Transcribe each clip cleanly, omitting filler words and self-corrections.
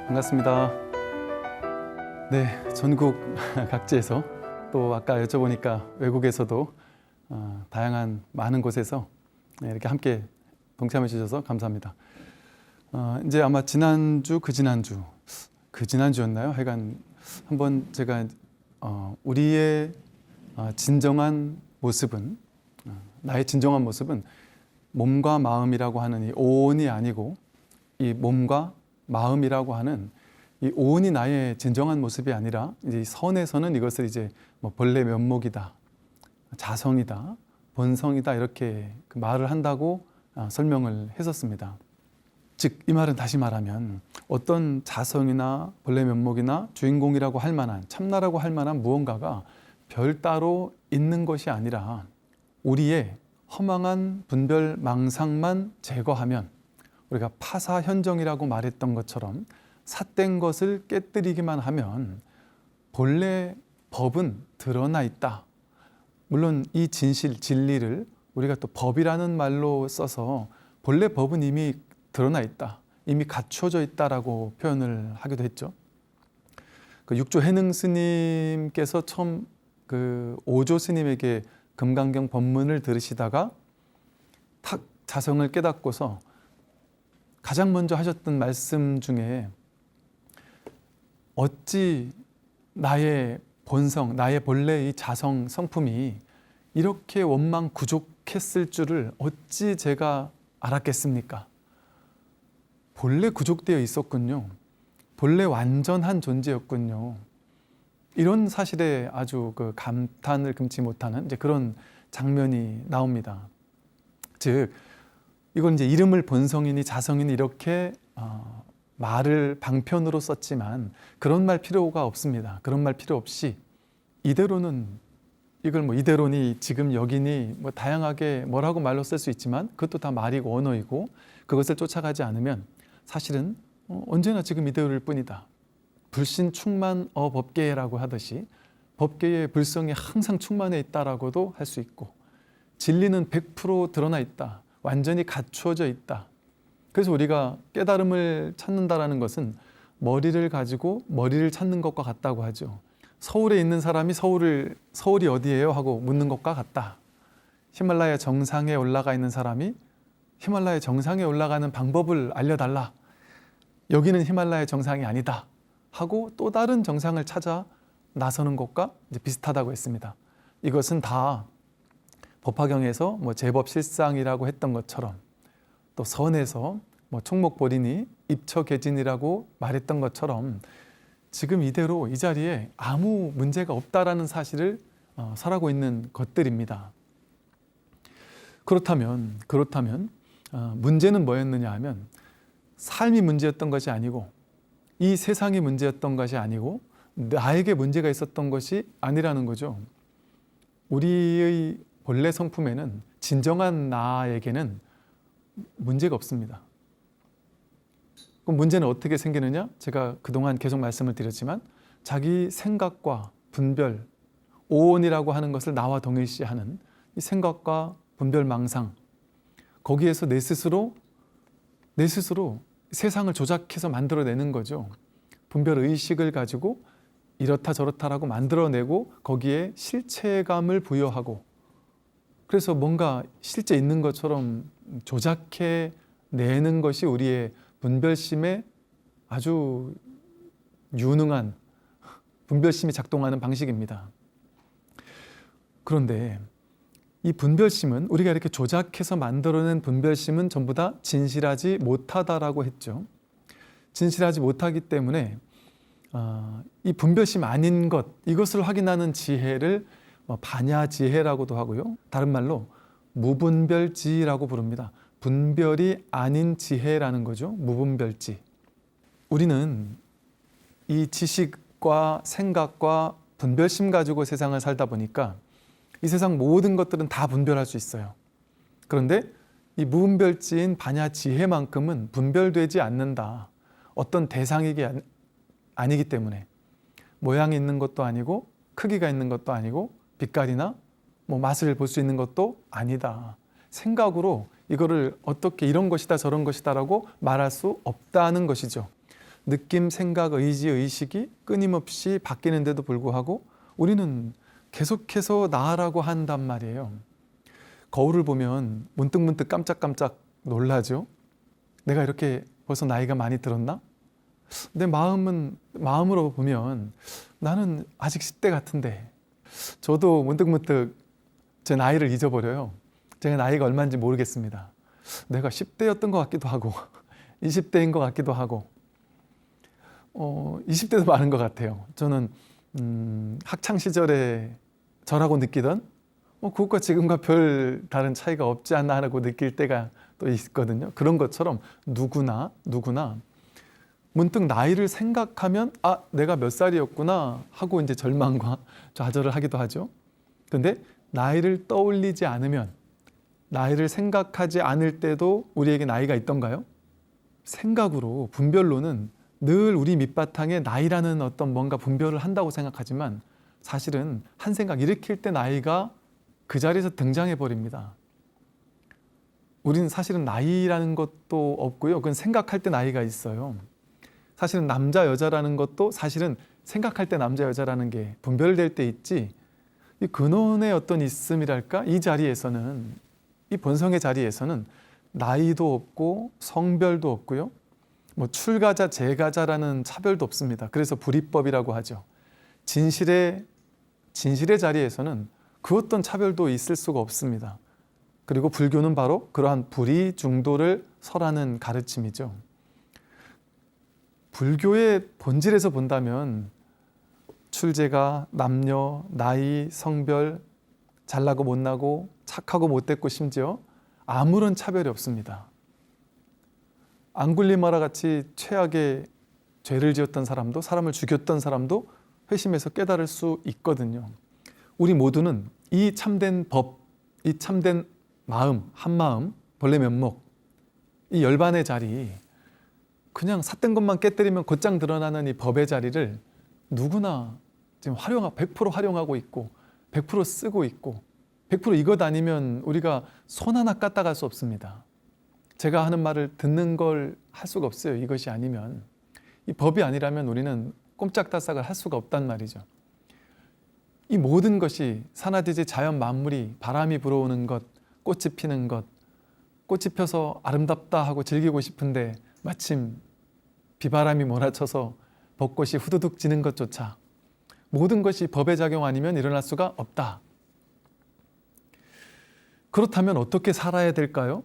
반갑습니다. 네, 전국 각지에서 또 아까 여쭤보니까 외국에서도 다양한 많은 곳에서 이렇게 함께 동참해 주셔서 감사합니다. 이제 아마 지난주, 그지난주였나요? 하여간 한번 제가 우리의 진정한 모습은 나의 진정한 모습은 몸과 마음이라고 하는 이 오온이 아니고 이 몸과 마음이라고 하는 이 오온이 나의 진정한 모습이 아니라 이제 선에서는 이것을 이제 뭐 본래 면목이다, 자성이다, 본성이다 이렇게 그 말을 한다고 설명을 했었습니다. 즉 이 말은 다시 말하면 어떤 자성이나 본래 면목이나 주인공이라고 할 만한 참나라고 할 만한 무언가가 별따로 있는 것이 아니라 우리의 허망한 분별 망상만 제거하면 우리가 파사현정이라고 말했던 것처럼 삿된 것을 깨뜨리기만 하면 본래 법은 드러나 있다. 물론 이 진실, 진리를 우리가 또 법이라는 말로 써서 본래 법은 이미 드러나 있다. 이미 갖춰져 있다라고 표현을 하기도 했죠. 그 육조 해능 스님께서 처음 그 오조 스님에게 금강경 법문을 들으시다가 탁 자성을 깨닫고서 가장 먼저 하셨던 말씀 중에 어찌 나의 본성, 나의 본래 이 자성 성품이 이렇게 원망 구족했을 줄을 어찌 제가 알았겠습니까? 본래 구족되어 있었군요. 본래 완전한 존재였군요. 이런 사실에 아주 그 감탄을 금치 못하는 이제 그런 장면이 나옵니다. 즉, 이건 이제 이름을 본성이니 자성이니 이렇게 말을 방편으로 썼지만 그런 말 필요가 없습니다. 그런 말 필요 없이 이대로는 이걸 뭐 이대로니 지금 여기니 뭐 다양하게 뭐라고 말로 쓸 수 있지만 그것도 다 말이고 언어이고 그것을 쫓아가지 않으면 사실은 언제나 지금 이대로일 뿐이다. 불신 충만 법계라고 하듯이 법계의 불성이 항상 충만해 있다라고도 할 수 있고 진리는 100% 드러나 있다. 완전히 갖추어져 있다. 그래서 우리가 깨달음을 찾는다라는 것은 머리를 가지고 머리를 찾는 것과 같다고 하죠. 서울에 있는 사람이 서울이 어디예요? 하고 묻는 것과 같다. 히말라야 정상에 올라가 있는 사람이 히말라야 정상에 올라가는 방법을 알려달라. 여기는 히말라야 정상이 아니다. 하고 또 다른 정상을 찾아 나서는 것과 이제 비슷하다고 했습니다. 이것은 다 법화경에서 뭐 제법실상이라고 했던 것처럼 또 선에서 뭐 총목보리니 입처계진이라고 말했던 것처럼 지금 이대로 이 자리에 아무 문제가 없다라는 사실을 설하고 있는 것들입니다. 그렇다면 문제는 뭐였느냐 하면 삶이 문제였던 것이 아니고 이 세상이 문제였던 것이 아니고 나에게 문제가 있었던 것이 아니라는 거죠. 우리의 본래 성품에는 진정한 나에게는 문제가 없습니다. 그럼 문제는 어떻게 생기느냐? 제가 그동안 계속 말씀을 드렸지만 자기 생각과 분별, 오온이라고 하는 것을 나와 동일시하는 이 생각과 분별 망상 거기에서 내 스스로 세상을 조작해서 만들어내는 거죠. 분별 의식을 가지고 이렇다 저렇다라고 만들어내고 거기에 실체감을 부여하고 그래서 뭔가 실제 있는 것처럼 조작해 내는 것이 우리의 분별심의 아주 유능한 분별심이 작동하는 방식입니다. 그런데 이 분별심은 우리가 이렇게 조작해서 만들어낸 분별심은 전부 다 진실하지 못하다라고 했죠. 진실하지 못하기 때문에 이 분별심 아닌 것 이것을 확인하는 지혜를 반야지혜라고도 하고요. 다른 말로 무분별지라고 부릅니다. 분별이 아닌 지혜라는 거죠. 무분별지. 우리는 이 지식과 생각과 분별심 가지고 세상을 살다 보니까 이 세상 모든 것들은 다 분별할 수 있어요. 그런데 이 무분별지인 반야지혜만큼은 분별되지 않는다. 어떤 대상이 아니기 때문에 모양이 있는 것도 아니고 크기가 있는 것도 아니고 빛깔이나 뭐 맛을 볼 수 있는 것도 아니다. 생각으로 이거를 어떻게 이런 것이다 저런 것이다 라고 말할 수 없다는 것이죠. 느낌, 생각, 의지, 의식이 끊임없이 바뀌는데도 불구하고 우리는 계속해서 나라고 한단 말이에요. 거울을 보면 문득문득 깜짝깜짝 놀라죠. 내가 이렇게 벌써 나이가 많이 들었나? 내 마음으로 보면 나는 아직 10대 같은데, 저도 문득문득 제 나이를 잊어버려요. 제가 나이가 얼마인지 모르겠습니다. 내가 10대였던 것 같기도 하고 20대인 것 같기도 하고 20대도 많은 것 같아요. 저는 학창 시절에 저라고 느끼던 그것과 지금과 별 다른 차이가 없지 않나 하고 느낄 때가 또 있거든요. 그런 것처럼 누구나 문득 나이를 생각하면 내가 몇 살이었구나 하고 이제 절망과 좌절을 하기도 하죠. 그런데 나이를 떠올리지 않으면, 나이를 생각하지 않을 때도 우리에게 나이가 있던가요? 생각으로, 분별로는 늘 우리 밑바탕에 나이라는 어떤 뭔가 분별을 한다고 생각하지만 사실은 한 생각 일으킬 때 나이가 그 자리에서 등장해 버립니다. 우리는 사실은 나이라는 것도 없고요. 그건 생각할 때 나이가 있어요. 사실은 남자, 여자라는 것도 사실은 생각할 때 남자, 여자라는 게 분별될 때 있지, 이 근원의 어떤 있음이랄까? 이 자리에서는, 이 본성의 자리에서는 나이도 없고 성별도 없고요. 출가자, 재가자라는 차별도 없습니다. 그래서 불이법이라고 하죠. 진실의 자리에서는 그 어떤 차별도 있을 수가 없습니다. 그리고 불교는 바로 그러한 불이 중도를 설하는 가르침이죠. 불교의 본질에서 본다면 출제가 남녀, 나이, 성별, 잘나고 못나고 착하고 못됐고 심지어 아무런 차별이 없습니다. 앙굴리마라 같이 최악의 죄를 지었던 사람도, 사람을 죽였던 사람도 회심해서 깨달을 수 있거든요. 우리 모두는 이 참된 법, 이 참된 마음, 한마음, 본래 면목, 이 열반의 자리, 그냥 삿된 것만 깨뜨리면 곧장 드러나는 이 법의 자리를 누구나 지금 100% 활용하고 있고 100% 쓰고 있고 100% 이것 아니면 우리가 손 하나 까딱 할 수 없습니다. 제가 하는 말을 듣는 걸 할 수가 없어요. 이것이 아니면, 이 법이 아니라면 우리는 꼼짝달싹을 할 수가 없단 말이죠. 이 모든 것이 산하대지 자연 만물이, 바람이 불어오는 것, 꽃이 피는 것, 꽃이 펴서 아름답다 하고 즐기고 싶은데 마침 비바람이 몰아쳐서 벚꽃이 후두둑 지는 것조차 모든 것이 법의 작용 아니면 일어날 수가 없다. 그렇다면 어떻게 살아야 될까요?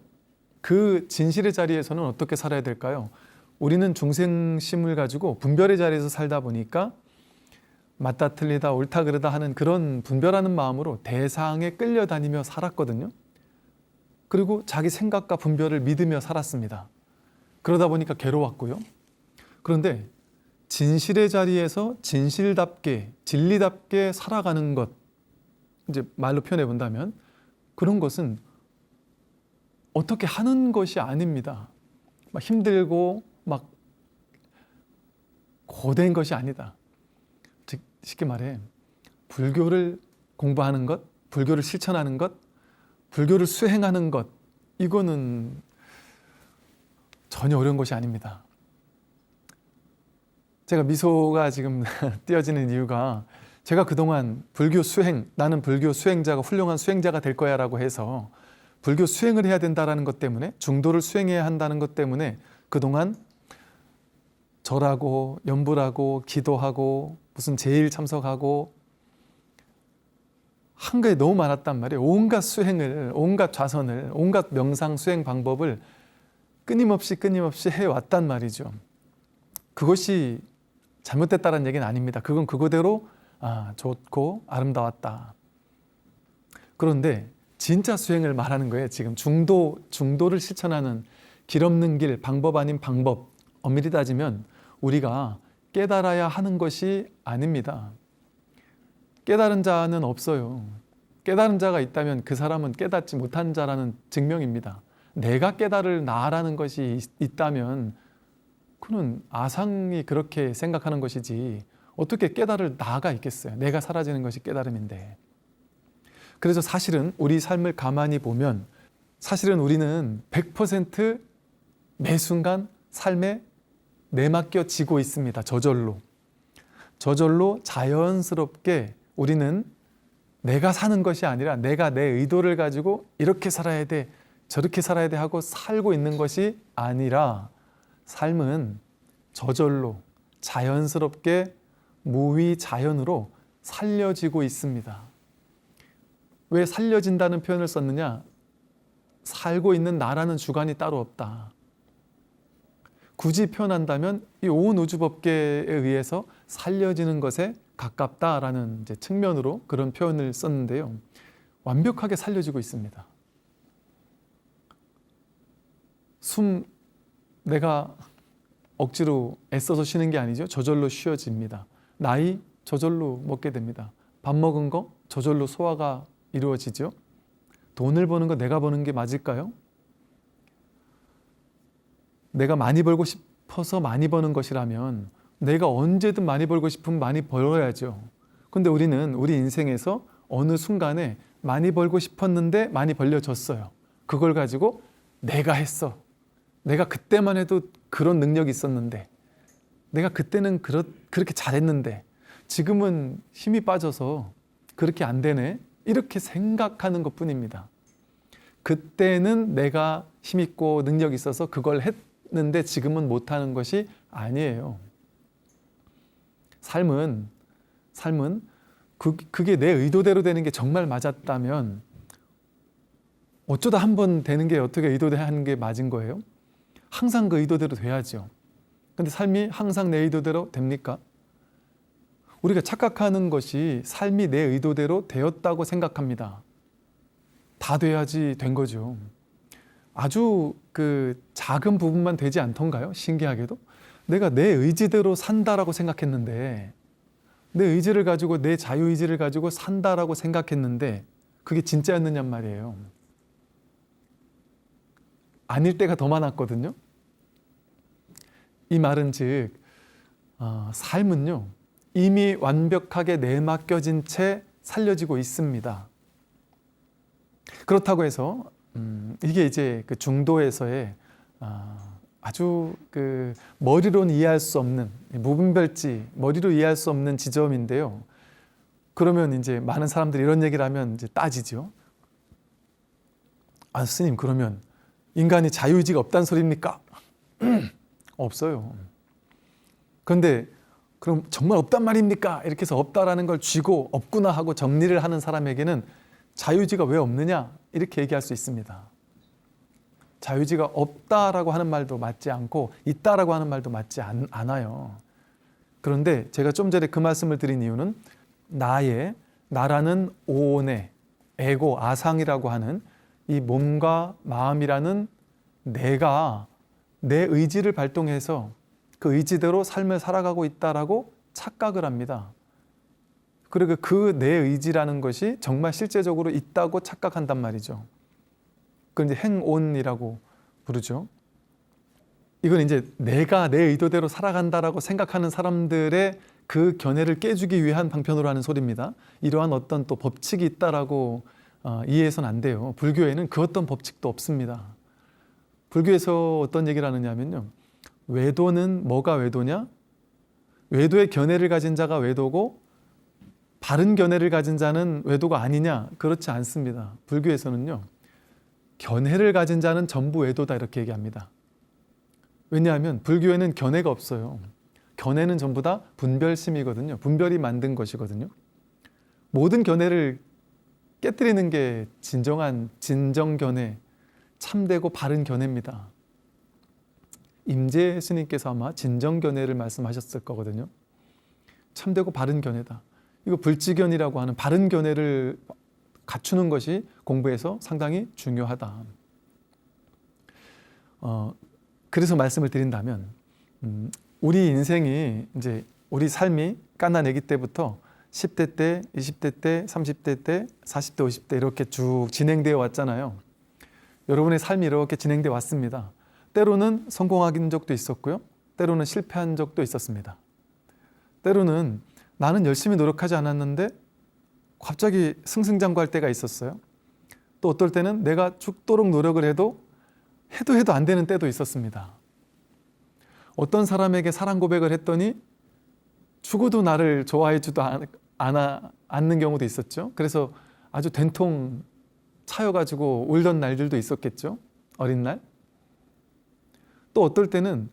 그 진실의 자리에서는 어떻게 살아야 될까요? 우리는 중생심을 가지고 분별의 자리에서 살다 보니까 맞다 틀리다 옳다 그르다 하는 그런 분별하는 마음으로 대상에 끌려다니며 살았거든요. 그리고 자기 생각과 분별을 믿으며 살았습니다. 그러다 보니까 괴로웠고요. 그런데 진실의 자리에서 진실답게, 진리답게 살아가는 것, 이제 말로 표현해 본다면 그런 것은 어떻게 하는 것이 아닙니다. 막 힘들고 막 고된 것이 아니다. 즉 쉽게 말해 불교를 공부하는 것, 불교를 실천하는 것, 불교를 수행하는 것, 이거는 전혀 어려운 것이 아닙니다. 제가 미소가 지금 띄어지는 이유가 제가 그동안 불교 수행, 나는 불교 수행자가 훌륭한 수행자가 될 거야 라고 해서 불교 수행을 해야 된다는 것 때문에, 중도를 수행해야 한다는 것 때문에 그동안 절하고 연불하고 기도하고 무슨 제일 참석하고 한 게 너무 많았단 말이에요. 온갖 수행을, 온갖 좌선을, 온갖 명상 수행 방법을 끊임없이 해왔단 말이죠. 그것이 잘못됐다는 얘기는 아닙니다. 그건 그거대로 좋고 아름다웠다. 그런데 진짜 수행을 말하는 거예요. 지금 중도를 실천하는 길 없는 길, 방법 아닌 방법, 엄밀히 따지면 우리가 깨달아야 하는 것이 아닙니다. 깨달은 자는 없어요. 깨달은 자가 있다면 그 사람은 깨닫지 못한 자라는 증명입니다. 내가 깨달을 나라는 것이 있다면 그는 아상이 그렇게 생각하는 것이지 어떻게 깨달을 나가 있겠어요. 내가 사라지는 것이 깨달음인데. 그래서 사실은 우리 삶을 가만히 보면 사실은 우리는 100% 매 순간 삶에 내맡겨지고 있습니다. 저절로. 저절로 자연스럽게 우리는 내가 사는 것이 아니라 내가 내 의도를 가지고 이렇게 살아야 돼, 저렇게 살아야 돼 하고 살고 있는 것이 아니라 삶은 저절로 자연스럽게 무위자연으로 살려지고 있습니다. 왜 살려진다는 표현을 썼느냐? 살고 있는 나라는 주관이 따로 없다. 굳이 표현한다면 이 온 우주법계에 의해서 살려지는 것에 가깝다라는 이제 측면으로 그런 표현을 썼는데요. 완벽하게 살려지고 있습니다. 숨 내가 억지로 애써서 쉬는 게 아니죠. 저절로 쉬어집니다. 나이 저절로 먹게 됩니다. 밥 먹은 거 저절로 소화가 이루어지죠. 돈을 버는 거 내가 버는 게 맞을까요? 내가 많이 벌고 싶어서 많이 버는 것이라면 내가 언제든 많이 벌고 싶으면 많이 벌어야죠. 근데 우리는 우리 인생에서 어느 순간에 많이 벌고 싶었는데 많이 벌려졌어요. 그걸 가지고 내가 했어. 내가 그때만 해도 그런 능력이 있었는데, 내가 그때는 그렇게 잘했는데 지금은 힘이 빠져서 그렇게 안 되네, 이렇게 생각하는 것뿐입니다. 그때는 내가 힘있고 능력이 있어서 그걸 했는데 지금은 못하는 것이 아니에요. 삶은 그게 내 의도대로 되는 게 정말 맞았다면 어쩌다 한 번 되는 게 어떻게 의도대로 하는 게 맞은 거예요? 항상 그 의도대로 돼야죠. 근데 삶이 항상 내 의도대로 됩니까? 우리가 착각하는 것이 삶이 내 의도대로 되었다고 생각합니다. 다 돼야지 된 거죠. 아주 그 작은 부분만 되지 않던가요? 신기하게도. 내가 내 의지대로 산다라고 생각했는데, 내 의지를 가지고, 내 자유의지를 가지고 산다라고 생각했는데 그게 진짜였느냐 말이에요. 아닐 때가 더 많았거든요. 이 말은 즉 삶은요 이미 완벽하게 내맡겨진 채 살려지고 있습니다. 그렇다고 해서 이게 이제 그 중도에서의 아주 그 머리로는 이해할 수 없는 무분별지, 머리로 이해할 수 없는 지점인데요. 그러면 이제 많은 사람들이 이런 얘기를 하면 이제 따지죠. 스님, 그러면 인간이 자유의지가 없다는 소리입니까? 없어요. 그런데 그럼 정말 없단 말입니까? 이렇게 해서 없다라는 걸 쥐고 없구나 하고 정리를 하는 사람에게는 자유의지가 왜 없느냐? 이렇게 얘기할 수 있습니다. 자유의지가 없다라고 하는 말도 맞지 않고 있다라고 하는 말도 맞지 않아요. 그런데 제가 좀 전에 그 말씀을 드린 이유는 나라는 오온의 에고, 아상이라고 하는 이 몸과 마음이라는 내가 내 의지를 발동해서 그 의지대로 삶을 살아가고 있다라고 착각을 합니다. 그리고 그 내 의지라는 것이 정말 실제적으로 있다고 착각한단 말이죠. 그걸 이제 행온이라고 부르죠. 이건 이제 내가 내 의도대로 살아간다라고 생각하는 사람들의 그 견해를 깨주기 위한 방편으로 하는 소리입니다. 이러한 어떤 또 법칙이 있다라고 이해해서는 안 돼요. 불교에는 그 어떤 법칙도 없습니다. 불교에서 어떤 얘기를 하느냐면요. 외도는 뭐가 외도냐? 외도의 견해를 가진 자가 외도고 바른 견해를 가진 자는 외도가 아니냐? 그렇지 않습니다. 불교에서는요. 견해를 가진 자는 전부 외도다 이렇게 얘기합니다. 왜냐하면 불교에는 견해가 없어요. 견해는 전부 다 분별심이거든요. 분별이 만든 것이거든요. 모든 견해를 깨뜨리는 게 진정한 진정견해, 참되고 바른 견해입니다. 임재 스님께서 아마 진정견해를 말씀하셨을 거거든요. 참되고 바른 견해다. 이거 불지견이라고 하는 바른 견해를 갖추는 것이 공부에서 상당히 중요하다. 그래서 말씀을 드린다면 우리 인생이 이제 우리 삶이 갓난 아기 때부터 10대 때, 20대 때, 30대 때, 40대, 50대 이렇게 쭉 진행되어 왔잖아요. 여러분의 삶이 이렇게 진행되어 왔습니다. 때로는 성공한 적도 있었고요. 때로는 실패한 적도 있었습니다. 때로는 나는 열심히 노력하지 않았는데 갑자기 승승장구할 때가 있었어요. 또 어떨 때는 내가 죽도록 노력을 해도 안 되는 때도 있었습니다. 어떤 사람에게 사랑 고백을 했더니 죽어도 나를 좋아해주도 않는 경우도 있었죠. 그래서 아주 된통 차여가지고 울던 날들도 있었겠죠. 어린 날. 또 어떨 때는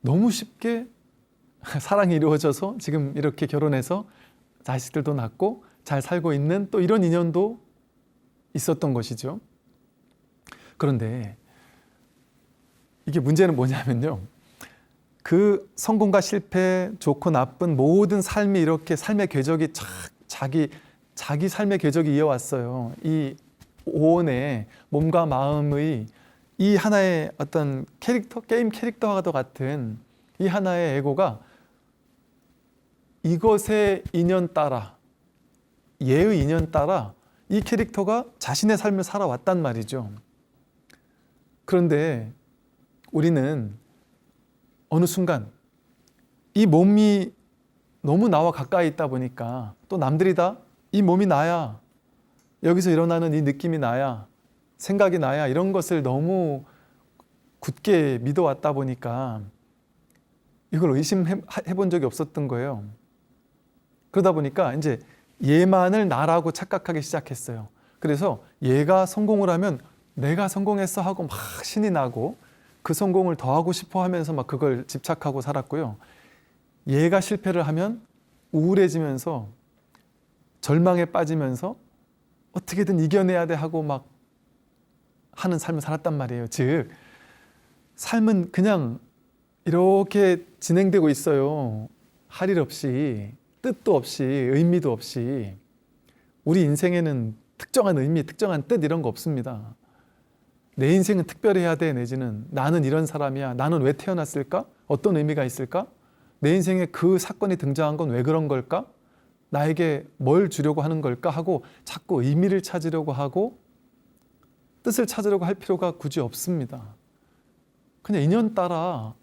너무 쉽게 사랑이 이루어져서 지금 이렇게 결혼해서 자식들도 낳고 잘 살고 있는 또 이런 인연도 있었던 것이죠. 그런데 이게 문제는 뭐냐면요. 그 성공과 실패, 좋고 나쁜 모든 삶이 이렇게 삶의 궤적이 자기 삶의 궤적이 이어왔어요. 이 오온의 몸과 마음의 이 하나의 어떤 게임 캐릭터와도 같은 이 하나의 에고가 이것의 인연 따라, 얘의 인연 따라 이 캐릭터가 자신의 삶을 살아왔단 말이죠. 그런데 우리는 어느 순간 이 몸이 너무 나와 가까이 있다 보니까 또 남들이 다 이 몸이 나야, 여기서 일어나는 이 느낌이 나야, 생각이 나야, 이런 것을 너무 굳게 믿어왔다 보니까 이걸 의심해 본 적이 없었던 거예요. 그러다 보니까 이제 얘만을 나라고 착각하기 시작했어요. 그래서 얘가 성공을 하면 내가 성공했어 하고 막 신이 나고 그 성공을 더 하고 싶어 하면서 막 그걸 집착하고 살았고요. 얘가 실패를 하면 우울해지면서 절망에 빠지면서 어떻게든 이겨내야 돼 하고 막 하는 삶을 살았단 말이에요. 즉, 삶은 그냥 이렇게 진행되고 있어요. 할 일 없이, 뜻도 없이, 의미도 없이. 우리 인생에는 특정한 의미, 특정한 뜻 이런 거 없습니다. 내 인생은 특별해야 돼, 내지는 나는 이런 사람이야, 나는 왜 태어났을까? 어떤 의미가 있을까? 내 인생에 그 사건이 등장한 건 왜 그런 걸까? 나에게 뭘 주려고 하는 걸까? 하고 자꾸 의미를 찾으려고 하고 뜻을 찾으려고 할 필요가 굳이 없습니다. 그냥 인연 따라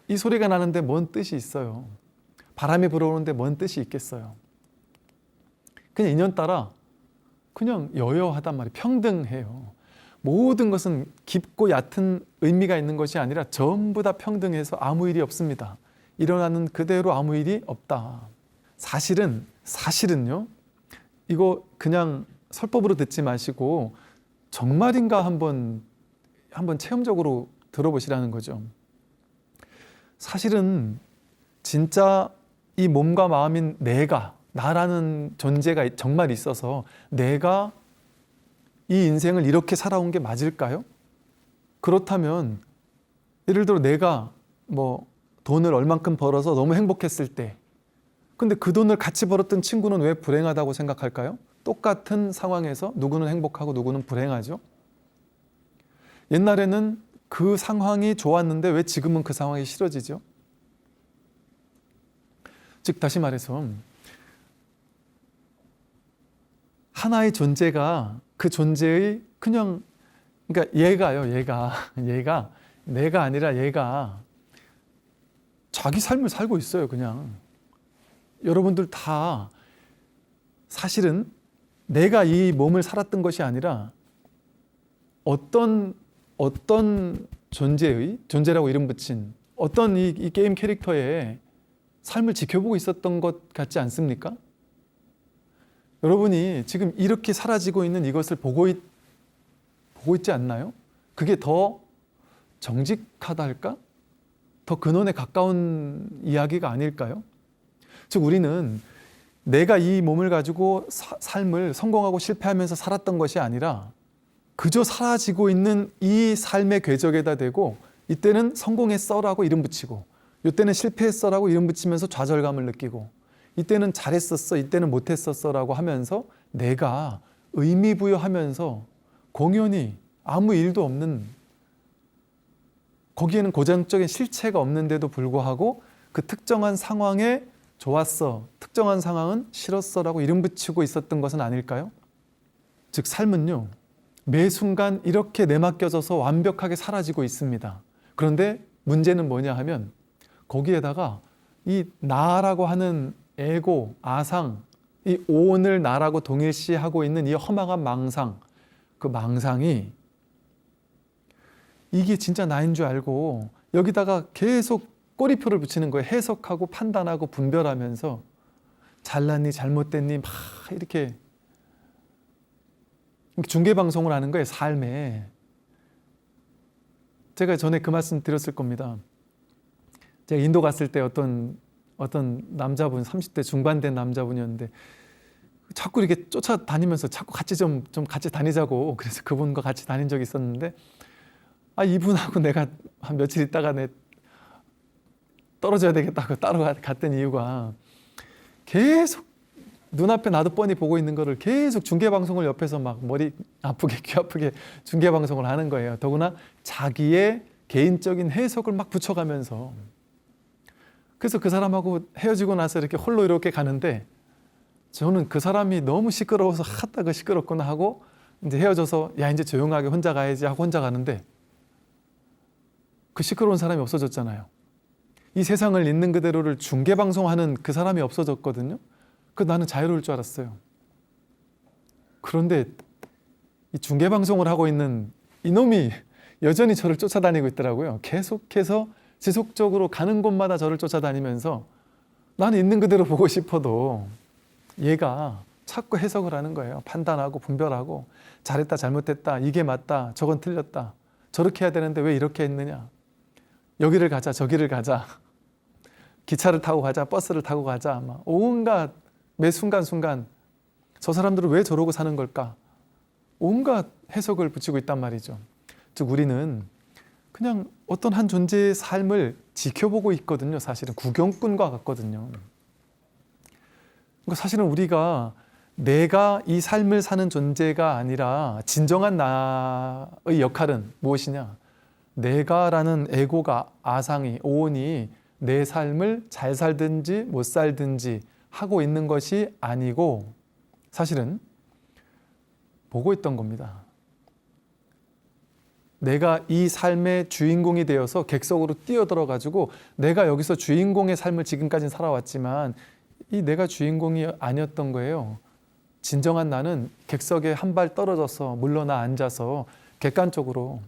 이 소리가 나는데 뭔 뜻이 있어요? 바람이 불어오는데 뭔 뜻이 있겠어요? 그냥 인연 따라 그냥 여여하단 말이에요. 평등해요. 모든 것은 깊고 얕은 의미가 있는 것이 아니라 전부 다 평등해서 아무 일이 없습니다. 일어나는 그대로 아무 일이 없다. 사실은요, 이거 그냥 설법으로 듣지 마시고 정말인가 한번 체험적으로 들어보시라는 거죠. 사실은 진짜 이 몸과 마음인 나라는 존재가 정말 있어서 내가 이 인생을 이렇게 살아온 게 맞을까요? 그렇다면 예를 들어 내가 뭐 돈을 얼만큼 벌어서 너무 행복했을 때, 근데 그 돈을 같이 벌었던 친구는 왜 불행하다고 생각할까요? 똑같은 상황에서 누구는 행복하고 누구는 불행하죠. 옛날에는 그 상황이 좋았는데 왜 지금은 그 상황이 싫어지죠? 즉 다시 말해서 하나의 존재가 그 존재의 그냥, 그러니까 얘가 내가 아니라 얘가 자기 삶을 살고 있어요. 그냥 여러분들 다 사실은 내가 이 몸을 살았던 것이 아니라 어떤 존재라고 이름 붙인 어떤 이 게임 캐릭터의 삶을 지켜보고 있었던 것 같지 않습니까? 여러분이 지금 이렇게 사라지고 있는 이것을 보고 있지 않나요? 그게 더 정직하다 할까? 더 근원에 가까운 이야기가 아닐까요? 즉 우리는 내가 이 몸을 가지고 삶을 성공하고 실패하면서 살았던 것이 아니라 그저 사라지고 있는 이 삶의 궤적에다 대고 이때는 성공했어라고 이름 붙이고 이때는 실패했어라고 이름 붙이면서 좌절감을 느끼고 이때는 잘했었어, 이때는 못했었어라고 하면서 내가 의미 부여하면서 공연히 아무 일도 없는, 거기에는 고정적인 실체가 없는데도 불구하고 그 특정한 상황에 좋았어, 특정한 상황은 싫었어라고 이름 붙이고 있었던 것은 아닐까요? 즉 삶은요, 매 순간 이렇게 내맡겨져서 완벽하게 사라지고 있습니다. 그런데 문제는 뭐냐 하면 거기에다가 이 나라고 하는 에고, 아상, 이 오온을 나라고 동일시하고 있는 이 허망한 망상, 그 망상이 이게 진짜 나인 줄 알고 여기다가 계속 꼬리표를 붙이는 거예요. 해석하고 판단하고 분별하면서 잘났니 잘못됐니 막 이렇게 중계방송을 하는 거예요. 삶에. 제가 전에 그 말씀 드렸을 겁니다. 제가 인도 갔을 때 어떤 남자분, 30대 중반 된 남자분이었는데 자꾸 이렇게 쫓아다니면서 자꾸 같이 좀 같이 다니자고, 그래서 그분과 같이 다닌 적이 있었는데, 이분하고 내가 한 며칠 있다가 떨어져야 되겠다고 따로 갔던 이유가, 계속 눈앞에 나도 뻔히 보고 있는 거를 계속 중계방송을 옆에서 막 머리 아프게 귀 아프게 중계방송을 하는 거예요. 더구나 자기의 개인적인 해석을 막 붙여가면서. 그래서 그 사람하고 헤어지고 나서 이렇게 홀로 이렇게 가는데, 저는 그 사람이 너무 시끄러워서 하다가 시끄럽구나 하고 이제 헤어져서 야 이제 조용하게 혼자 가야지 하고 혼자 가는데, 그 시끄러운 사람이 없어졌잖아요. 이 세상을 있는 그대로를 중계방송하는 그 사람이 없어졌거든요. 나는 자유로울 줄 알았어요. 그런데 이 중계방송을 하고 있는 이놈이 여전히 저를 쫓아다니고 있더라고요. 계속해서 지속적으로 가는 곳마다 저를 쫓아다니면서 나는 있는 그대로 보고 싶어도 얘가 자꾸 해석을 하는 거예요. 판단하고 분별하고 잘했다 잘못했다, 이게 맞다 저건 틀렸다, 저렇게 해야 되는데 왜 이렇게 했느냐, 여기를 가자 저기를 가자, 기차를 타고 가자 버스를 타고 가자, 막 온갖 매 순간순간 저 사람들은 왜 저러고 사는 걸까, 온갖 해석을 붙이고 있단 말이죠. 즉 우리는 그냥 어떤 한 존재의 삶을 지켜보고 있거든요. 사실은 구경꾼과 같거든요. 그러니까 사실은 우리가 내가 이 삶을 사는 존재가 아니라 진정한 나의 역할은 무엇이냐, 내가라는 에고가, 아상이, 오온이 내 삶을 잘 살든지 못 살든지 하고 있는 것이 아니고 사실은 보고 있던 겁니다. 내가 이 삶의 주인공이 되어서 객석으로 뛰어들어 가지고 내가 여기서 주인공의 삶을 지금까지 살아왔지만 이 내가 주인공이 아니었던 거예요. 진정한 나는 객석에 한 발 떨어져서 물러나 앉아서 객관적으로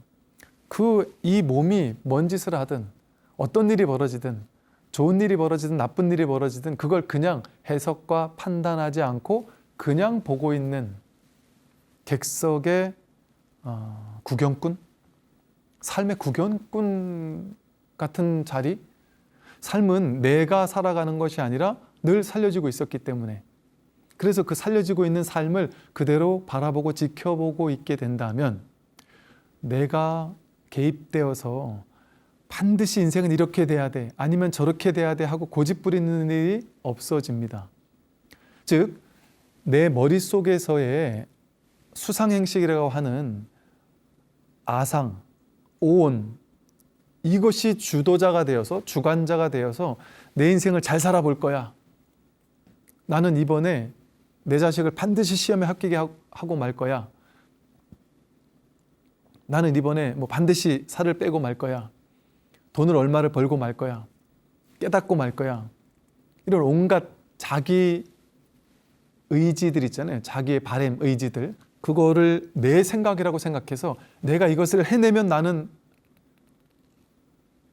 이 몸이 뭔 짓을 하든 어떤 일이 벌어지든 좋은 일이 벌어지든 나쁜 일이 벌어지든 그걸 그냥 해석과 판단하지 않고 그냥 보고 있는 객석의 구경꾼? 삶의 구경꾼 같은 자리? 삶은 내가 살아가는 것이 아니라 늘 살려지고 있었기 때문에, 그래서 그 살려지고 있는 삶을 그대로 바라보고 지켜보고 있게 된다면 내가 개입되어서 반드시 인생은 이렇게 돼야 돼, 아니면 저렇게 돼야 돼 하고 고집 부리는 일이 없어집니다. 즉, 내 머릿속에서의 수상행식이라고 하는 아상, 오온, 이것이 주도자가 되어서 주관자가 되어서 내 인생을 잘 살아볼 거야. 나는 이번에 내 자식을 반드시 시험에 합격하게 하고 말 거야. 나는 이번에 반드시 살을 빼고 말 거야. 돈을 얼마를 벌고 말 거야. 깨닫고 말 거야. 이런 온갖 자기 의지들 있잖아요. 자기의 바램, 의지들. 그거를 내 생각이라고 생각해서 내가 이것을 해내면 나는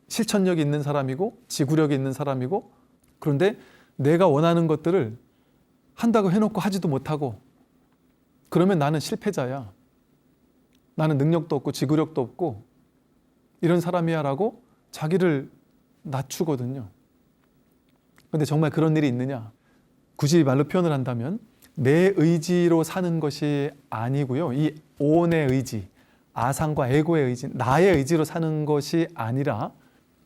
실천력이 있는 사람이고 지구력이 있는 사람이고, 그런데 내가 원하는 것들을 한다고 해놓고 하지도 못하고 그러면 나는 실패자야. 나는 능력도 없고 지구력도 없고 이런 사람이야 라고 자기를 낮추거든요. 그런데 정말 그런 일이 있느냐? 굳이 말로 표현을 한다면 내 의지로 사는 것이 아니고요. 이 오온의 의지, 아상과 에고의 의지, 나의 의지로 사는 것이 아니라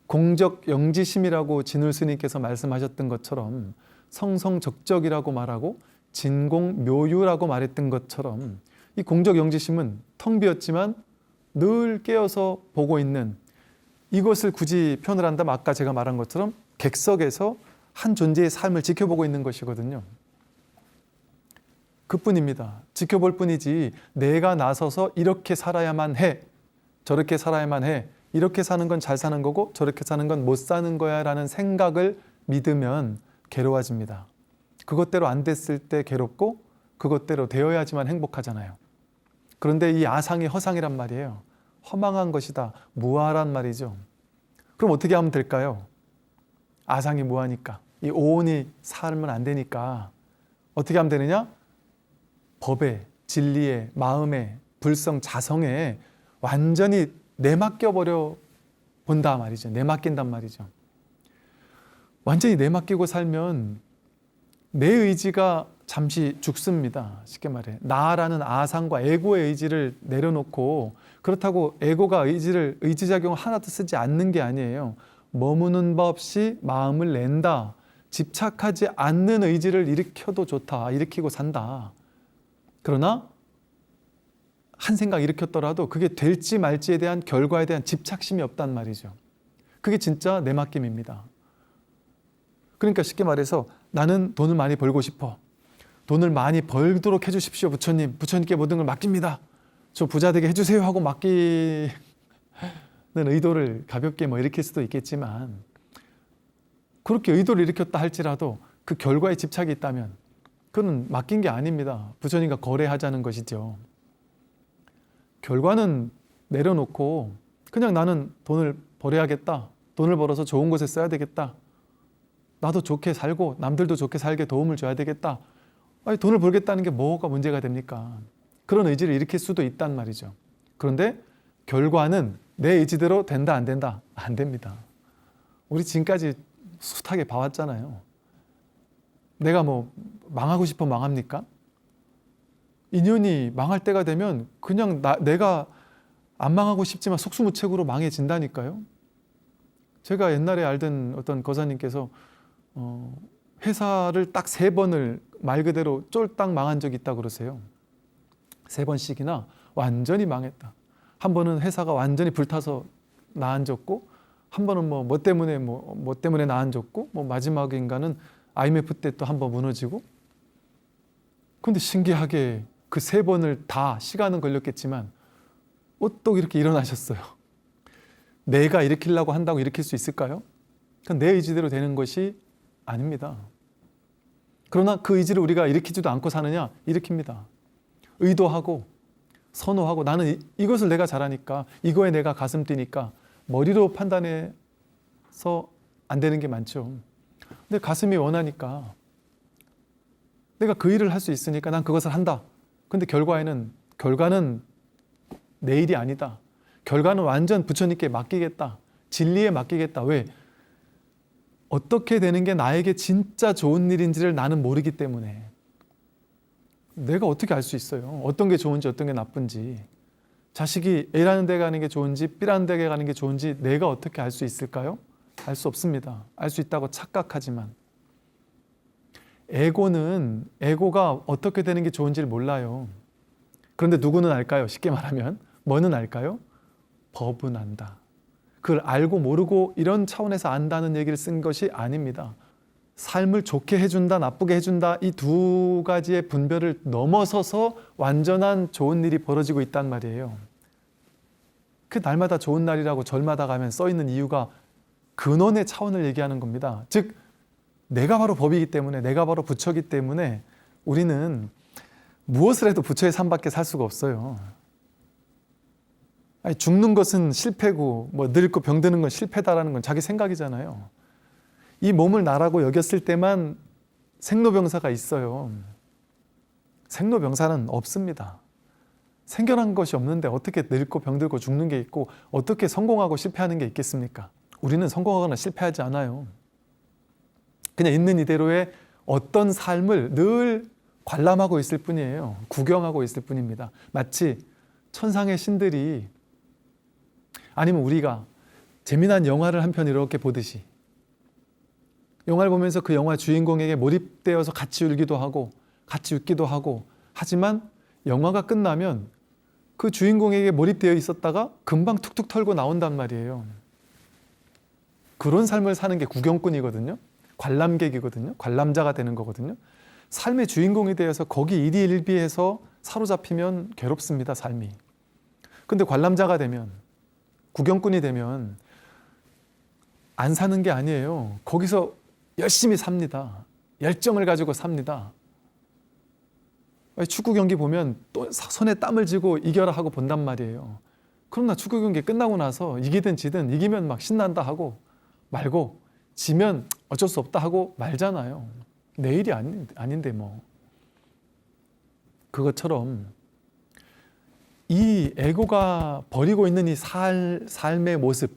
공적 영지심이라고 진울 스님께서 말씀하셨던 것처럼 성성적적이라고 말하고 진공묘유라고 말했던 것처럼 이 공적 영지심은 텅 비었지만 늘 깨어서 보고 있는, 이것을 굳이 표현을 한다면 아까 제가 말한 것처럼 객석에서 한 존재의 삶을 지켜보고 있는 것이거든요. 그뿐입니다. 지켜볼 뿐이지 내가 나서서 이렇게 살아야만 해, 저렇게 살아야만 해, 이렇게 사는 건 잘 사는 거고 저렇게 사는 건 못 사는 거야 라는 생각을 믿으면 괴로워집니다. 그것대로 안 됐을 때 괴롭고 그것대로 되어야지만 행복하잖아요. 그런데 이 아상이 허상이란 말이에요. 허망한 것이다, 무아란 말이죠. 그럼 어떻게 하면 될까요? 아상이 뭐하니까, 이 오온이 살면 안 되니까 어떻게 하면 되느냐? 법에, 진리에, 마음에, 불성, 자성에 완전히 내맡겨버려 본다 말이죠. 내맡긴단 말이죠. 완전히 내맡기고 살면 내 의지가 잠시 죽습니다. 쉽게 말해. 나라는 아상과 에고의 의지를 내려놓고, 그렇다고 에고가 의지작용을 하나도 쓰지 않는 게 아니에요. 머무는 바 없이 마음을 낸다. 집착하지 않는 의지를 일으켜도 좋다. 일으키고 산다. 그러나 한 생각 일으켰더라도 그게 될지 말지에 대한 결과에 대한 집착심이 없단 말이죠. 그게 진짜 내맡김입니다. 그러니까 쉽게 말해서 나는 돈을 많이 벌고 싶어. 돈을 많이 벌도록 해주십시오, 부처님. 부처님께 모든 걸 맡깁니다. 저 부자 되게 해주세요 하고 맡기는 의도를 가볍게 일으킬 수도 있겠지만, 그렇게 의도를 일으켰다 할지라도 그 결과에 집착이 있다면 그건 맡긴 게 아닙니다. 부처님과 거래하자는 것이죠. 결과는 내려놓고 그냥 나는 돈을 벌어야겠다. 돈을 벌어서 좋은 곳에 써야 되겠다. 나도 좋게 살고 남들도 좋게 살게 도움을 줘야 되겠다. 아니, 돈을 벌겠다는 게 뭐가 문제가 됩니까? 그런 의지를 일으킬 수도 있단 말이죠. 그런데 결과는 내 의지대로 된다 안 된다? 안 됩니다. 우리 지금까지 숱하게 봐왔잖아요. 내가 망하고 싶어 망합니까? 인연이 망할 때가 되면 그냥 내가 안 망하고 싶지만 속수무책으로 망해진다니까요. 제가 옛날에 알던 어떤 거사님께서 회사를 딱 3번을 말 그대로 쫄딱 망한 적이 있다고 그러세요. 3번씩이나 완전히 망했다. 한 번은 회사가 완전히 불타서 나앉았고, 한 번은 뭐 때문에 나앉았고, 마지막인가는 IMF 때 또 한 번 무너지고. 근데 신기하게 그 3번을 다 시간은 걸렸겠지만 또 이렇게 일어나셨어요. 내가 일으키려고 한다고 일으킬 수 있을까요? 그건 내 의지대로 되는 것이 아닙니다. 그러나 그 의지를 우리가 일으키지도 않고 사느냐? 일으킵니다. 의도하고 선호하고 나는 이것을 내가 잘하니까, 이거에 내가 가슴 뛰니까 머리로 판단해서 안 되는 게 많죠. 근데 가슴이 원하니까, 내가 그 일을 할 수 있으니까 난 그것을 한다. 근데 결과는 내 일이 아니다. 결과는 완전 부처님께 맡기겠다. 진리에 맡기겠다. 왜? 어떻게 되는 게 나에게 진짜 좋은 일인지를 나는 모르기 때문에. 내가 어떻게 알 수 있어요? 어떤 게 좋은지 어떤 게 나쁜지. 자식이 A라는 데 가는 게 좋은지 B라는 데 가는 게 좋은지 내가 어떻게 알 수 있을까요? 알 수 없습니다. 알 수 있다고 착각하지만. 에고가 어떻게 되는 게 좋은지를 몰라요. 그런데 누구는 알까요? 쉽게 말하면 뭐는 알까요? 법은 안다. 그걸 알고 모르고 이런 차원에서 안다는 얘기를 쓴 것이 아닙니다. 삶을 좋게 해준다, 나쁘게 해준다, 이 2가지의 분별을 넘어서서 완전한 좋은 일이 벌어지고 있단 말이에요. 그 날마다 좋은 날이라고 절마다 가면 써있는 이유가 근원의 차원을 얘기하는 겁니다. 즉 내가 바로 법이기 때문에, 내가 바로 부처이기 때문에 우리는 무엇을 해도 부처의 삶밖에 살 수가 없어요. 아니, 죽는 것은 실패고 늙고 병드는 건 실패다라는 건 자기 생각이잖아요. 이 몸을 나라고 여겼을 때만 생로병사가 있어요. 생로병사는 없습니다. 생겨난 것이 없는데 어떻게 늙고 병들고 죽는 게 있고 어떻게 성공하고 실패하는 게 있겠습니까? 우리는 성공하거나 실패하지 않아요. 그냥 있는 이대로의 어떤 삶을 늘 관람하고 있을 뿐이에요. 구경하고 있을 뿐입니다. 마치 천상의 신들이, 아니면 우리가 재미난 영화를 한 편 이렇게 보듯이, 영화를 보면서 그 영화 주인공에게 몰입되어서 같이 울기도 하고 같이 웃기도 하고, 하지만 영화가 끝나면 그 주인공에게 몰입되어 있었다가 금방 툭툭 털고 나온단 말이에요. 그런 삶을 사는 게 구경꾼이거든요. 관람객이거든요. 관람자가 되는 거거든요. 삶의 주인공이 되어서 거기 일희일비해서 사로잡히면 괴롭습니다, 삶이. 근데 관람자가 되면, 구경꾼이 되면 안 사는 게 아니에요. 거기서 열심히 삽니다. 열정을 가지고 삽니다. 축구 경기 보면 또 손에 땀을 쥐고 이겨라 하고 본단 말이에요. 그러나 축구 경기 끝나고 나서 이기든 지든 이기면 막 신난다 하고 말고 지면 어쩔 수 없다 하고 말잖아요. 내 일이 아닌데 뭐. 그것처럼 이 에고가 버리고 있는 이 삶의 모습,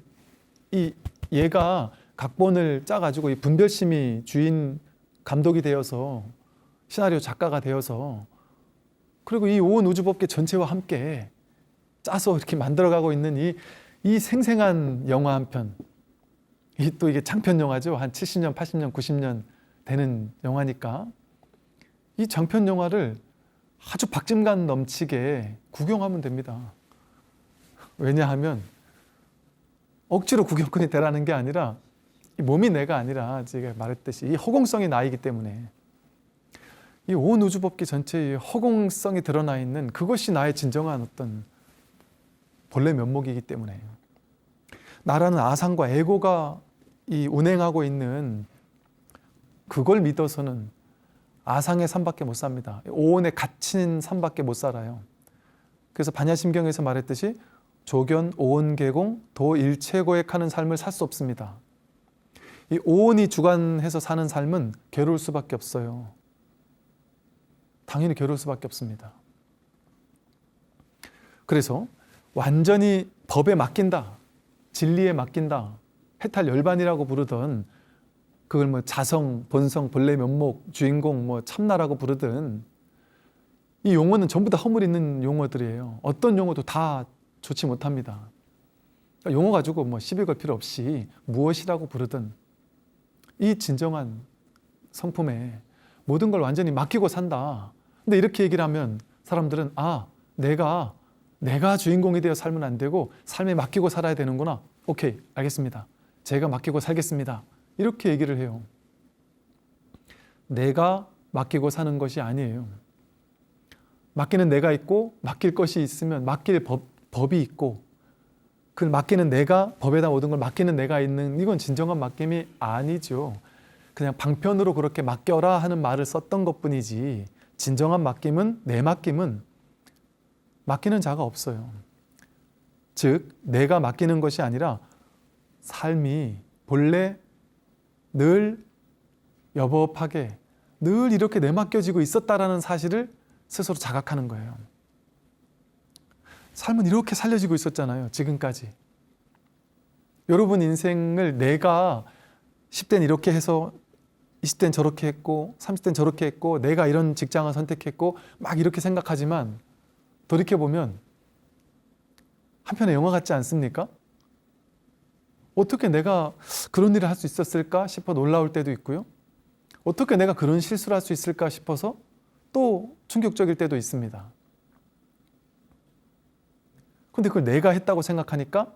이 얘가 각본을 짜가지고 이 분별심이 주인 감독이 되어서 시나리오 작가가 되어서 그리고 이 온 우주법계 전체와 함께 짜서 이렇게 만들어가고 있는 이 생생한 영화 한 편, 또 이게 장편 영화죠. 한 70년, 80년, 90년 되는 영화니까 이 장편 영화를 아주 박진감 넘치게 구경하면 됩니다. 왜냐하면 억지로 구경꾼이 되라는 게 아니라 이 몸이 내가 아니라 제가 말했듯이 이 허공성이 나이기 때문에 이 온 우주법계 전체의 허공성이 드러나 있는 그것이 나의 진정한 어떤 본래 면목이기 때문에 나라는 아상과 에고가 이 운행하고 있는 그걸 믿어서는 아상의 삶밖에 못 삽니다. 오온에 갇힌 삶밖에 못 살아요. 그래서 반야심경에서 말했듯이 조견, 오온, 계공, 도 일체고액하는 삶을 살 수 없습니다. 이 오온이 주관해서 사는 삶은 괴로울 수밖에 없어요. 당연히 괴로울 수밖에 없습니다. 그래서 완전히 법에 맡긴다, 진리에 맡긴다, 해탈 열반이라고 부르던 그걸 뭐 자성, 본성, 본래 면목, 주인공, 뭐 참나라고 부르든 이 용어는 전부 다 허물 있는 용어들이에요. 어떤 용어도 다 좋지 못합니다. 그러니까 용어 가지고 뭐 시비 걸 필요 없이 무엇이라고 부르든 이 진정한 성품에 모든 걸 완전히 맡기고 산다. 근데 이렇게 얘기를 하면 사람들은 내가 주인공이 되어 살면 안 되고 삶에 맡기고 살아야 되는구나. 오케이, 알겠습니다. 제가 맡기고 살겠습니다. 이렇게 얘기를 해요. 내가 맡기고 사는 것이 아니에요. 맡기는 내가 있고 맡길 것이 있으면 맡길 법이 있고 그 맡기는 내가 법에다 모든 걸 맡기는 내가 있는 이건 진정한 맡김이 아니죠. 그냥 방편으로 그렇게 맡겨라 하는 말을 썼던 것뿐이지 진정한 맡김은 내 맡김은 맡기는 자가 없어요. 즉 내가 맡기는 것이 아니라 삶이 본래 늘 여법하게 늘 이렇게 내맡겨지고 있었다라는 사실을 스스로 자각하는 거예요. 삶은 이렇게 살려지고 있었잖아요. 지금까지. 여러분 인생을 내가 10대는 이렇게 해서 20대는 저렇게 했고 30대는 저렇게 했고 내가 이런 직장을 선택했고 막 이렇게 생각하지만 돌이켜보면 한편의 영화 같지 않습니까? 어떻게 내가 그런 일을 할 수 있었을까 싶어 놀라울 때도 있고요. 어떻게 내가 그런 실수를 할 수 있을까 싶어서 또 충격적일 때도 있습니다. 근데 그걸 내가 했다고 생각하니까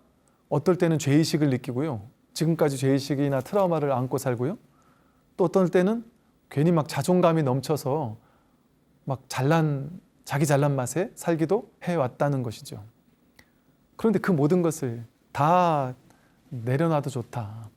어떨 때는 죄의식을 느끼고요. 지금까지 죄의식이나 트라우마를 안고 살고요. 또 어떨 때는 괜히 막 자존감이 넘쳐서 막 자기 잘난 맛에 살기도 해왔다는 것이죠. 그런데 그 모든 것을 다 내려놔도 좋다.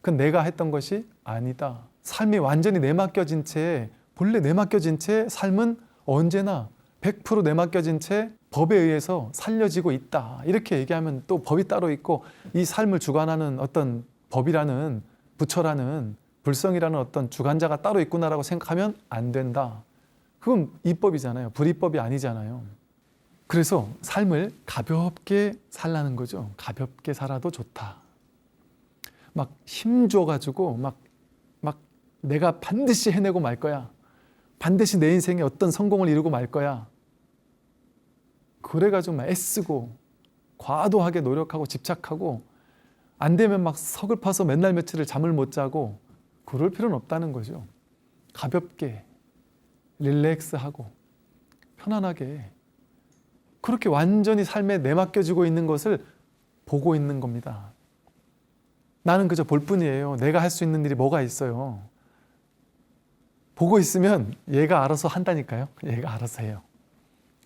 그건 내가 했던 것이 아니다. 삶이 완전히 내맡겨진 채, 본래 내맡겨진 채 삶은 언제나 100% 내맡겨진 채 법에 의해서 살려지고 있다. 이렇게 얘기하면 또 법이 따로 있고 이 삶을 주관하는 어떤 법이라는 부처라는 불성이라는 어떤 주관자가 따로 있구나라고 생각하면 안 된다. 그건 이법이잖아요. 불이법이 아니잖아요. 그래서 삶을 가볍게 살라는 거죠. 가볍게 살아도 좋다. 막 힘줘가지고 막 내가 반드시 해내고 말 거야. 반드시 내 인생에 어떤 성공을 이루고 말 거야. 그래가지고 막 애쓰고 과도하게 노력하고 집착하고 안 되면 막 서글퍼서 맨날 며칠을 잠을 못 자고 그럴 필요는 없다는 거죠. 가볍게 릴렉스하고 편안하게 그렇게 완전히 삶에 내맡겨지고 있는 것을 보고 있는 겁니다. 나는 그저 볼 뿐이에요. 내가 할 수 있는 일이 뭐가 있어요. 보고 있으면 얘가 알아서 한다니까요. 얘가 알아서 해요.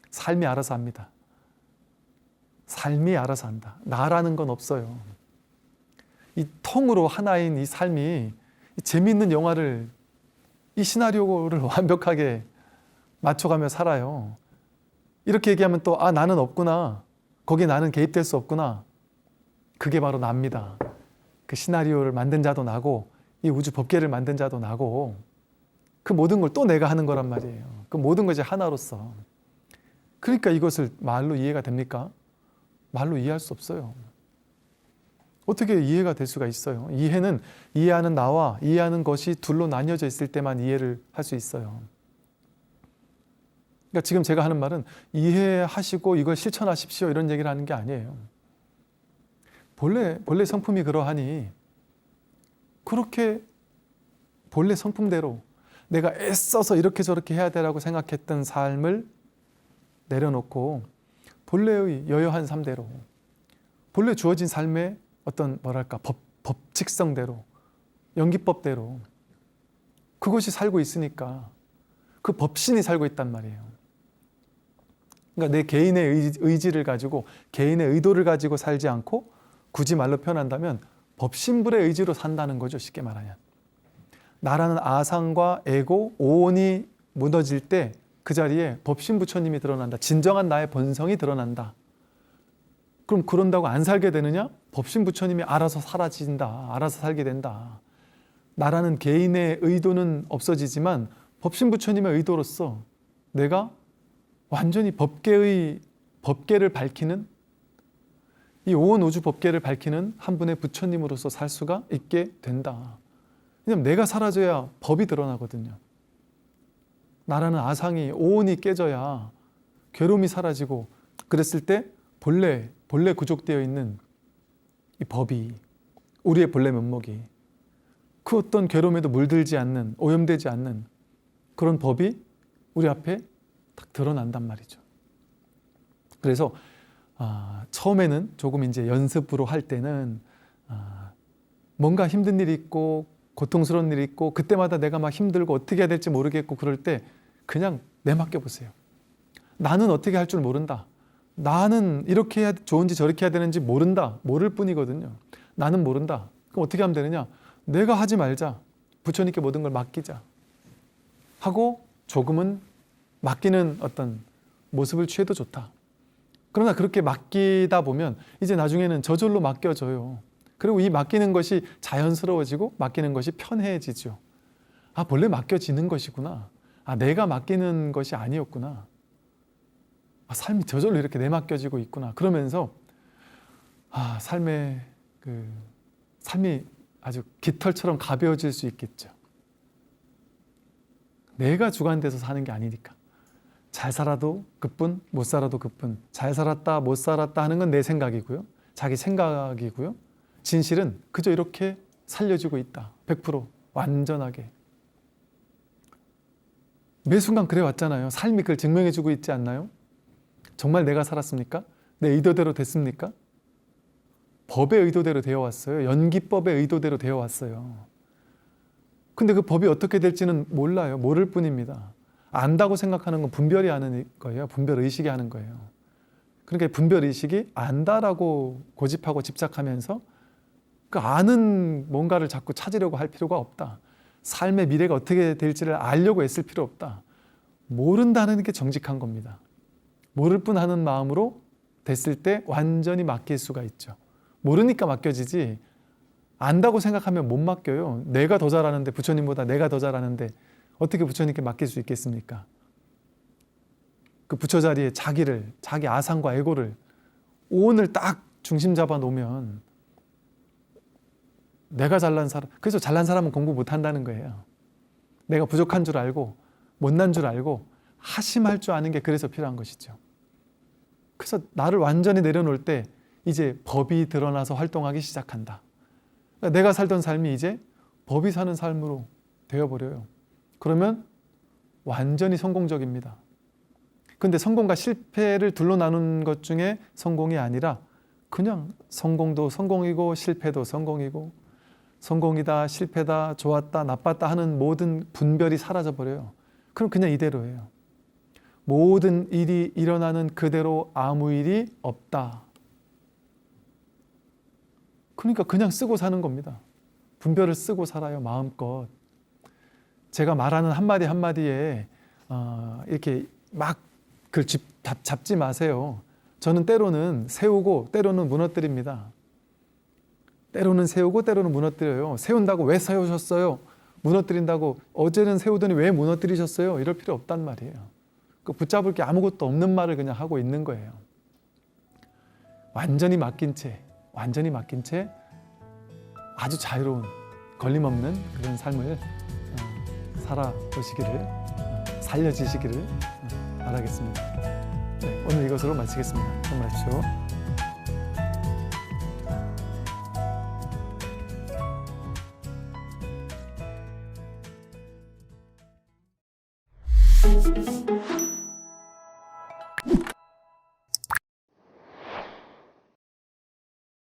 삶이 알아서 합니다. 삶이 알아서 한다. 나라는 건 없어요. 이 통으로 하나인 이 삶이 이 재미있는 영화를 이 시나리오를 완벽하게 맞춰가며 살아요. 이렇게 얘기하면 또 나는 없구나. 거기에 나는 개입될 수 없구나. 그게 바로 납니다. 그 시나리오를 만든 자도 나고 이 우주 법계를 만든 자도 나고 그 모든 걸 또 내가 하는 거란 말이에요. 그 모든 것이 하나로서. 그러니까 이것을 말로 이해가 됩니까? 말로 이해할 수 없어요. 어떻게 이해가 될 수가 있어요? 이해는 이해하는 나와 이해하는 것이 둘로 나뉘어져 있을 때만 이해를 할 수 있어요. 그러니까 지금 제가 하는 말은 이해하시고 이걸 실천하십시오 이런 얘기를 하는 게 아니에요. 본래 성품이 그러하니 그렇게 본래 성품대로 내가 애써서 이렇게 저렇게 해야 되라고 생각했던 삶을 내려놓고 본래의 여여한 삶대로 본래 주어진 삶의 어떤 법칙성대로 연기법대로 그것이 살고 있으니까 그 법신이 살고 있단 말이에요. 그러니까 내 개인의 의지를 가지고 개인의 의도를 가지고 살지 않고 굳이 말로 표현한다면 법신불의 의지로 산다는 거죠. 쉽게 말하면. 나라는 아상과 에고, 오온이 무너질 때 그 자리에 법신 부처님이 드러난다. 진정한 나의 본성이 드러난다. 그럼 그런다고 안 살게 되느냐? 법신 부처님이 알아서 사라진다. 알아서 살게 된다. 나라는 개인의 의도는 없어지지만 법신 부처님의 의도로서 내가 완전히 법계를 밝히는 이 오온 우주 법계를 밝히는 한 분의 부처님으로서 살 수가 있게 된다. 왜냐하면 내가 사라져야 법이 드러나거든요. 나라는 아상이 오온이 깨져야 괴로움이 사라지고 그랬을 때 본래 구족되어 있는 이 법이 우리의 본래 면목이 그 어떤 괴로움에도 물들지 않는 오염되지 않는 그런 법이 우리 앞에 딱 드러난단 말이죠. 그래서 처음에는 조금 이제 연습으로 할 때는 뭔가 힘든 일이 있고 고통스러운 일이 있고 그때마다 내가 막 힘들고 어떻게 해야 될지 모르겠고 그럴 때 그냥 내맡겨 보세요. 나는 어떻게 할 줄 모른다. 나는 이렇게 해야 좋은지 저렇게 해야 되는지 모른다. 모를 뿐이거든요. 나는 모른다. 그럼 어떻게 하면 되느냐? 내가 하지 말자. 부처님께 모든 걸 맡기자. 하고 조금은 맡기는 어떤 모습을 취해도 좋다. 그러나 그렇게 맡기다 보면 이제 나중에는 저절로 맡겨져요. 그리고 이 맡기는 것이 자연스러워지고 맡기는 것이 편해지죠. 본래 맡겨지는 것이구나. 내가 맡기는 것이 아니었구나. 삶이 저절로 이렇게 내맡겨지고 있구나. 그러면서 삶이 아주 깃털처럼 가벼워질 수 있겠죠. 내가 주관돼서 사는 게 아니니까. 잘 살아도 그뿐, 못 살아도 그뿐. 잘 살았다, 못 살았다 하는 건 내 생각이고요. 자기 생각이고요. 진실은 그저 이렇게 살려지고 있다. 100% 완전하게. 매 순간 그래 왔잖아요. 삶이 그걸 증명해주고 있지 않나요? 정말 내가 살았습니까? 내 의도대로 됐습니까? 법의 의도대로 되어 왔어요. 연기법의 의도대로 되어 왔어요. 근데 그 법이 어떻게 될지는 몰라요. 모를 뿐입니다. 안다고 생각하는 건 분별이 하는 거예요. 분별의식이 하는 거예요. 그러니까 분별의식이 안다라고 고집하고 집착하면서 그 아는 뭔가를 자꾸 찾으려고 할 필요가 없다. 삶의 미래가 어떻게 될지를 알려고 애쓸 필요 없다. 모른다는 게 정직한 겁니다. 모를 뿐 하는 마음으로 됐을 때 완전히 맡길 수가 있죠. 모르니까 맡겨지지 안다고 생각하면 못 맡겨요. 내가 더 잘하는데 부처님보다 내가 더 잘하는데 어떻게 부처님께 맡길 수 있겠습니까? 그 부처 자리에 자기 아상과 에고를 오온을 딱 중심 잡아 놓으면 내가 잘난 사람, 그래서 잘난 사람은 공부 못한다는 거예요. 내가 부족한 줄 알고 못난 줄 알고 하심할 줄 아는 게 그래서 필요한 것이죠. 그래서 나를 완전히 내려놓을 때 이제 법이 드러나서 활동하기 시작한다. 내가 살던 삶이 이제 법이 사는 삶으로 되어버려요. 그러면 완전히 성공적입니다. 근데 성공과 실패를 둘로 나눈 것 중에 성공이 아니라 그냥 성공도 성공이고 실패도 성공이고 성공이다, 실패다, 좋았다, 나빴다 하는 모든 분별이 사라져버려요. 그럼 그냥 이대로예요. 모든 일이 일어나는 그대로 아무 일이 없다. 그러니까 그냥 쓰고 사는 겁니다. 분별을 쓰고 살아요, 마음껏. 제가 말하는 한마디 한마디에 이렇게 막 그걸 잡지 마세요. 저는 때로는 세우고 때로는 무너뜨립니다. 때로는 세우고 때로는 무너뜨려요. 세운다고 왜 세우셨어요? 무너뜨린다고 어제는 세우더니 왜 무너뜨리셨어요? 이럴 필요 없단 말이에요. 그 붙잡을 게 아무것도 없는 말을 그냥 하고 있는 거예요. 완전히 맡긴 채 아주 자유로운 걸림없는 그런 삶을 살아보시기를 살려지시기를 바라겠습니다. 네, 오늘 이것으로 마치겠습니다. 정말 하십시오.